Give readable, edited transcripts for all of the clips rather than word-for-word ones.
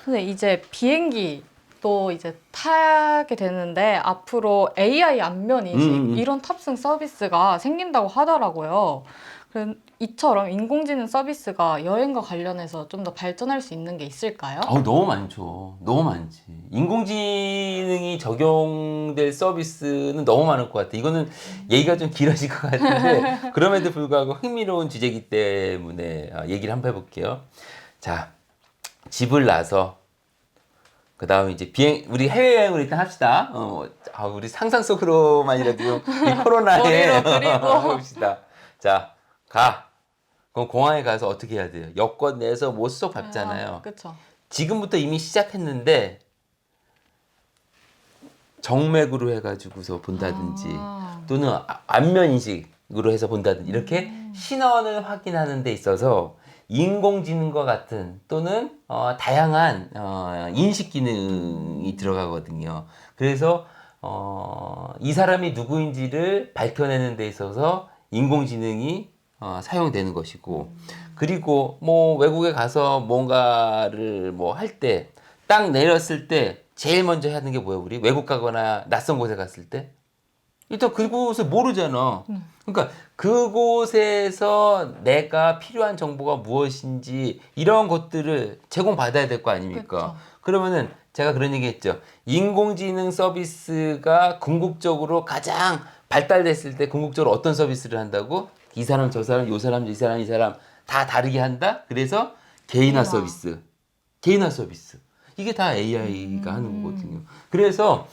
근데 이제 비행기 또 이제 타게 되는데 앞으로 AI 안면 인식 이런 탑승 서비스가 생긴다고 하더라고요. 이처럼 인공지능 서비스가 여행과 관련해서 좀 더 발전할 수 있는 게 있을까요? 너무 많죠. 너무 많지. 인공지능이 적용될 서비스는 너무 많을 것 같아. 이거는 얘기가 좀 길어질 것 같은데 그럼에도 불구하고 흥미로운 주제이기 때문에 얘기를 한번 해볼게요. 자, 집을 나서 그 다음에 이제 우리 해외여행을 일단 합시다. 우리 상상 속으로만이라도 이 코로나에 머리로 그리고. 해봅시다. 자, 그럼 공항에 가서 어떻게 해야 돼요? 여권 내서 뭐 수속 밟잖아요. 그쵸. 지금부터 이미 시작했는데 정맥으로 해가지고서 본다든지 또는 안면 인식으로 해서 본다든지 이렇게 신원을 확인하는 데 있어서 인공지능과 같은 또는 다양한 인식 기능이 들어가거든요. 그래서 이 사람이 누구인지를 밝혀내는 데 있어서 인공지능이 사용되는 것이고, 그리고 뭐 외국에 가서 뭔가를 뭐 할 때 딱 내렸을 때 제일 먼저 하는 게 뭐야? 우리 외국 가거나 낯선 곳에 갔을 때 일단 그곳을 모르잖아. 그러니까 그곳에서 내가 필요한 정보가 무엇인지 이런 것들을 제공받아야 될 거 아닙니까? 그쵸. 그러면은 제가 그런 얘기 했죠. 인공지능 서비스가 궁극적으로 가장 발달됐을 때 궁극적으로 어떤 서비스를 한다고? 이 사람, 저 사람, 요 사람, 이 사람, 이 사람 다 다르게 한다? 그래서 개인화 서비스. 개인화 서비스. 이게 다 AI가 하는 거거든요. 그래서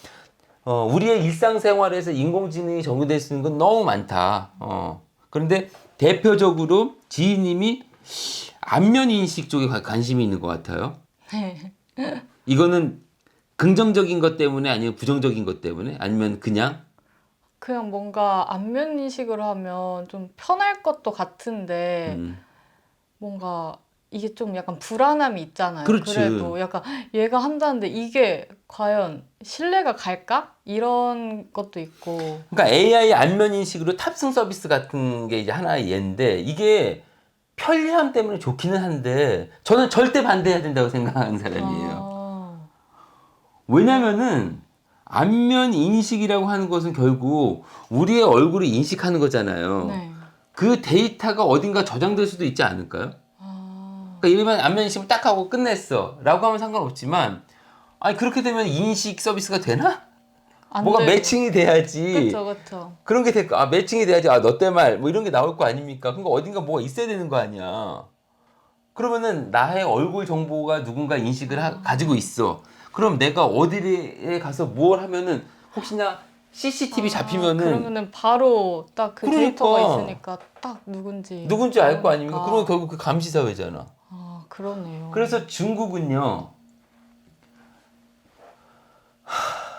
우리의 일상생활에서 인공지능이 적용될 수 있는 건 너무 많다. 그런데 대표적으로 지희님이 안면인식 쪽에 관심이 있는 것 같아요. 네. 이거는 긍정적인 것 때문에 아니면 부정적인 것 때문에 아니면 그냥 그냥 뭔가 안면 인식을 하면 좀 편할 것도 같은데 뭔가 이게 좀 약간 불안함이 있잖아요. 그렇지. 그래도 약간 얘가 한다는데 이게 과연 신뢰가 갈까? 이런 것도 있고. 그러니까 AI 안면인식으로 탑승 서비스 같은 게 이제 하나의 예인데 이게 편리함 때문에 좋기는 한데 저는 절대 반대해야 된다고 생각하는 사람이에요. 아, 왜냐면은 안면 인식이라고 하는 것은 결국 우리의 얼굴을 인식하는 거잖아요. 네. 그 데이터가 어딘가 저장될 수도 있지 않을까요? 아, 그러니까 일반 안면 인식을 딱 하고 끝냈어 라고 하면 상관없지만 아니 그렇게 되면 인식 서비스가 되나? 안 뭐가 되죠. 매칭이 돼야지 그쵸, 그쵸. 그런 게 될까? 매칭이 돼야지 너 때 말 뭐 이런 게 나올 거 아닙니까? 그러니까 어딘가 뭐가 있어야 되는 거 아니야. 그러면은 나의 얼굴 정보가 누군가 인식을 가지고 있어. 그럼 내가 어디에 가서 뭘 하면은 혹시나 CCTV 잡히면은 그러면은 바로 딱 그 데이터가 그러니까 있으니까 딱 누군지 누군지 알 거 아닙니까? 그러면 나오니까. 결국 그 감시 사회잖아. 아, 그러네요. 그래서 중국은요.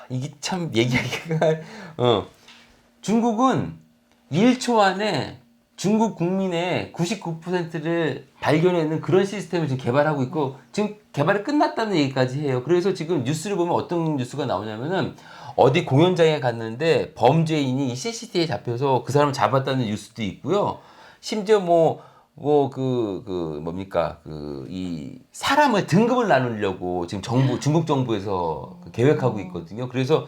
이게 참 얘기하기가 중국은 1초 안에 중국 국민의 99%를 발견하는 그런 시스템을 지금 개발하고 있고 지금 개발이 끝났다는 얘기까지 해요. 그래서 지금 뉴스를 보면 어떤 뉴스가 나오냐면은 어디 공연장에 갔는데 범죄인이 CCTV에 잡혀서 그 사람을 잡았다는 뉴스도 있고요. 심지어 뭡니까 이 사람을 등급을 나누려고 지금 중국 정부에서 계획하고 있거든요. 그래서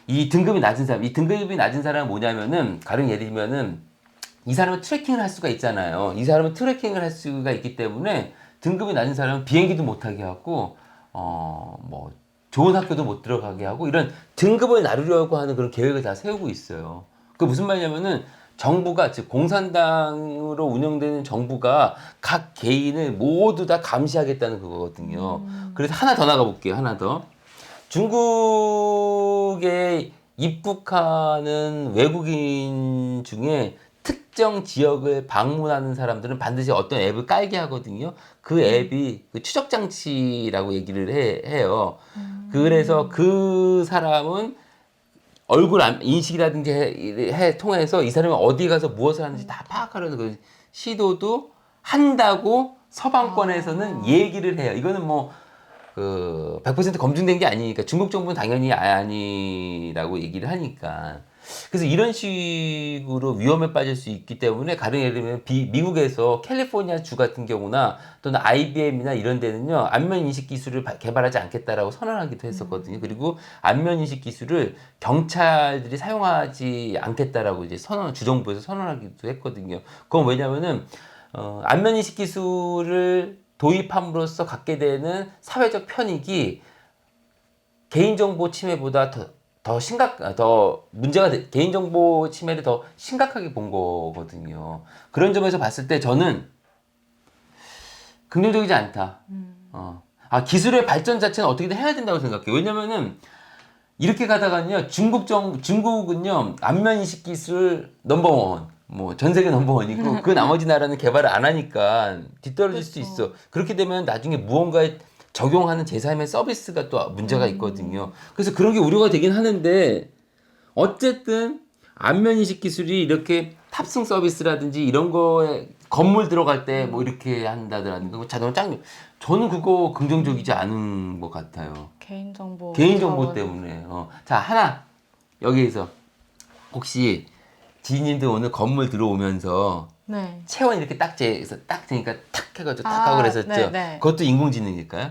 이 등급이 낮은 사람, 이 등급이 낮은 사람은 뭐냐면은 가령 예를 들면은 이 사람은 트래킹을 할 수가 있잖아요. 이 사람은 트래킹을 할 수가 있기 때문에 등급이 낮은 사람은 비행기도 못 타게 하고 뭐 좋은 학교도 못 들어가게 하고 이런 등급을 나누려고 하는 그런 계획을 다 세우고 있어요. 그 무슨 말이냐면은 정부가 즉 공산당으로 운영되는 정부가 각 개인을 모두 다 감시하겠다는 그거거든요. 그래서 하나 더 나가 볼게요. 하나 더. 중국에 입국하는 외국인 중에 특정 지역을 방문하는 사람들은 반드시 어떤 앱을 깔게 하거든요. 그 앱이 그 추적 장치라고 얘기를 해요. 그래서 그 사람은 얼굴 인식이라든지 통해서 이 사람이 어디 가서 무엇을 하는지 다 파악하려는 그 시도도 한다고 서방권에서는 얘기를 해요. 이거는 뭐 100% 검증된 게 아니니까 중국 정부는 당연히 아니라고 얘기를 하니까 그래서 이런 식으로 위험에 빠질 수 있기 때문에 가령 예를 들면 미국에서 캘리포니아 주 같은 경우나 또는 IBM이나 이런 데는요 안면 인식 기술을 개발하지 않겠다라고 선언하기도 했었거든요. 그리고 안면 인식 기술을 경찰들이 사용하지 않겠다라고 이제 주정부에서 선언하기도 했거든요. 그건 왜냐면은 안면 인식 기술을 도입함으로써 갖게 되는 사회적 편익이 개인정보 침해보다 더 문제가 개인정보 침해를 더 심각하게 본 거거든요. 그런 점에서 봤을 때 저는 긍정적이지 않다. 기술의 발전 자체는 어떻게든 해야 된다고 생각해요. 왜냐면은 이렇게 가다가는요, 중국은요, 안면인식 기술 넘버원, 뭐, 전 세계 넘버원이고, 그 나머지 나라는 개발을 안 하니까 뒤떨어질 수 있어. 그렇게 되면 나중에 무언가에 적용하는 제3의 서비스가 또 문제가 있거든요. 그래서 그런 게 우려가 되긴 하는데, 어쨌든, 안면인식 기술이 이렇게 탑승 서비스라든지 이런 거에 건물 들어갈 때 뭐 이렇게 한다든가, 자동차 짱, 저는 그거 긍정적이지 않은 것 같아요. 개인정보 때문에. 자, 하나 여기에서 혹시 지인님들 오늘 건물 들어오면서 네. 체온 이렇게 딱 재서 딱 재니까 탁 해가지고 탁 하고 그랬었죠. 네. 그것도 인공지능일까요?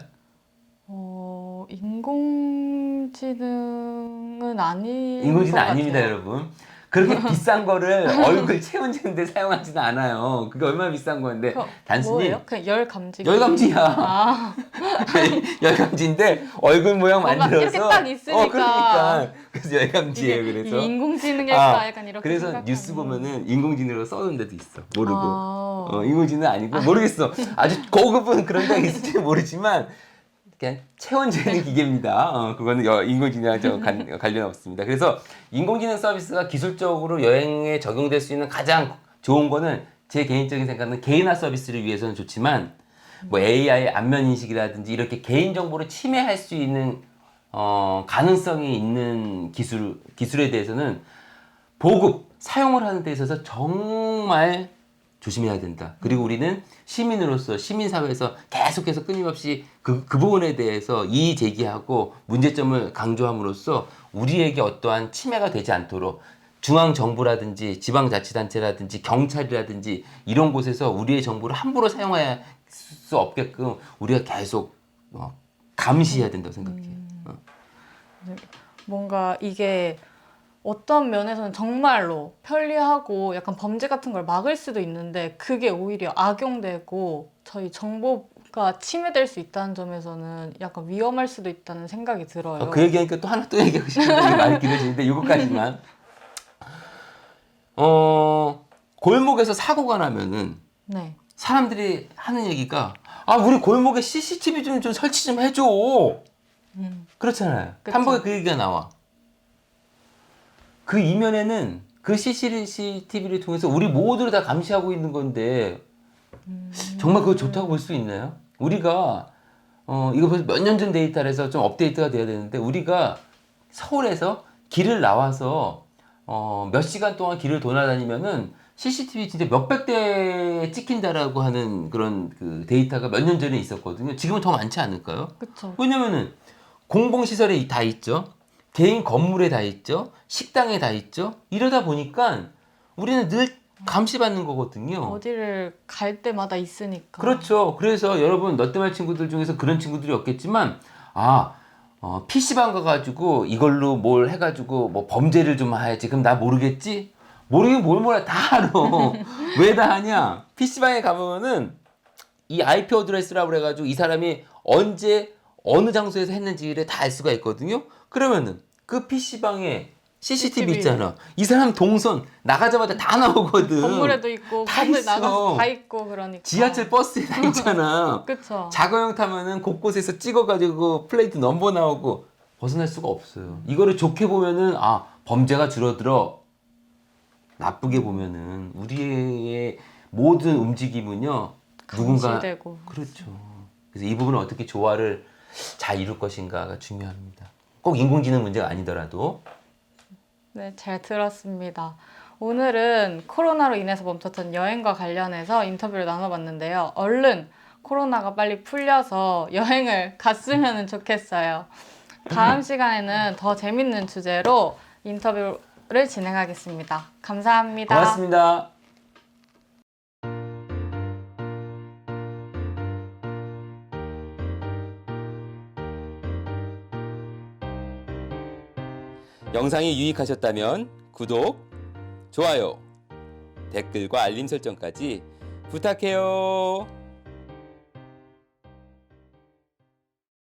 인공지능은 아닌 인공지능 것 아닙니다, 같아요. 여러분. 그렇게 비싼 거를 얼굴 체온 재는데 사용하지는 않아요. 그게 얼마나 비싼 건데 단순히 뭐예요? 그냥 열 감지기. 열감지야. 아, 열감지인데 얼굴 모양 뭔가 만들어서 이렇게 딱 있으니까. 그러니까 그래서 열감지예요. 이게 그래서 인공지능일까 약간 이렇게 그래서 생각하면. 뉴스 보면은 인공지능으로 써놓은 데도 있어. 모르고. 아. 인공지능 아니고 모르겠어. 아주 고급은 그런 데가 있을지 모르지만 그냥 체온 재는 기계입니다. 그거는 인공지능하고 관련 없습니다. 그래서 인공지능 서비스가 기술적으로 여행에 적용될 수 있는 가장 좋은 거는 제 개인적인 생각은 개인화 서비스를 위해서는 좋지만 뭐 AI 안면 인식이라든지 이렇게 개인 정보를 침해할 수 있는 가능성이 있는 기술에 대해서는 보급 사용을 하는 데 있어서 정말 조심해야 된다. 그리고 우리는 시민으로서 시민사회에서 계속해서 끊임없이 그 부분에 대해서 이의 제기하고 문제점을 강조함으로써 우리에게 어떠한 침해가 되지 않도록 중앙정부라든지 지방자치단체라든지 경찰이라든지 이런 곳에서 우리의 정보를 함부로 사용할 수 없게끔 우리가 계속 감시해야 된다고 생각해요. 뭔가 이게 어떤 면에서는 정말로 편리하고 약간 범죄 같은 걸 막을 수도 있는데 그게 오히려 악용되고 저희 정보가 침해될 수 있다는 점에서는 약간 위험할 수도 있다는 생각이 들어요. 그 얘기하니까 또 하나 또 얘기하고 싶은데 말이 길어지는데 이것까지만. 골목에서 사고가 나면은 네. 사람들이 하는 얘기가 우리 골목에 CCTV 좀 설치 좀 해줘. 그렇잖아요. 그쵸. 한 번에 그 얘기가 나와. 그 이면에는 그 CCTV를 통해서 우리 모두를 다 감시하고 있는 건데 정말 그거 좋다고 볼 수 있나요? 우리가 이거 벌써 몇 년 전 데이터라서 좀 업데이트가 돼야 되는데 우리가 서울에서 길을 나와서 몇 시간 동안 길을 돌아다니면은 CCTV 진짜 몇백 대 찍힌다라고 하는 그런 그 데이터가 몇 년 전에 있었거든요. 지금은 더 많지 않을까요? 그쵸. 왜냐면은 공공시설에 다 있죠. 개인 건물에 다 있죠. 식당에 다 있죠. 이러다 보니까 우리는 늘 감시받는 거거든요. 어디를 갈 때마다 있으니까. 그렇죠. 그래서 여러분 롯데말 친구들 중에서 그런 친구들이 없겠지만 PC방 가가지고 이걸로 뭘 해가지고 뭐 범죄를 좀 해야지. 그럼 나 모르겠지? 모르긴 뭘 몰라. 다 알아. 왜 다 하냐? PC방에 가보면은 이 IP 어드레스라고 그래가지고 이 사람이 언제 어느 장소에서 했는지를 다 알 수가 있거든요. 그러면은 그 PC방에 CCTV 있잖아. 이 사람 동선 나가자마자 다 나오거든. 건물에도 있고 다 건물 있어. 나가서 다 있고 그러니까. 지하철 버스에 다 있잖아. 그쵸. 자가용 타면은 곳곳에서 찍어가지고 플레이트 넘버 나오고 벗어날 수가 없어요. 이거를 좋게 보면은 범죄가 줄어들어. 나쁘게 보면은 우리의 모든 움직임은요 누군가 감시되고. 그렇죠. 그래서 이 부분을 어떻게 조화를 잘 이룰 것인가가 중요합니다. 꼭 인공지능 문제가 아니더라도. 네, 잘 들었습니다. 오늘은 코로나로 인해서 멈췄던 여행과 관련해서 인터뷰를 나눠봤는데요. 얼른 코로나가 빨리 풀려서 여행을 갔으면 좋겠어요. 다음 시간에는 더 재밌는 주제로 인터뷰를 수업을 진행하겠습니다. 감사합니다. 고맙습니다. 영상이 유익하셨다면 구독, 좋아요, 댓글과 알림 설정까지 부탁해요.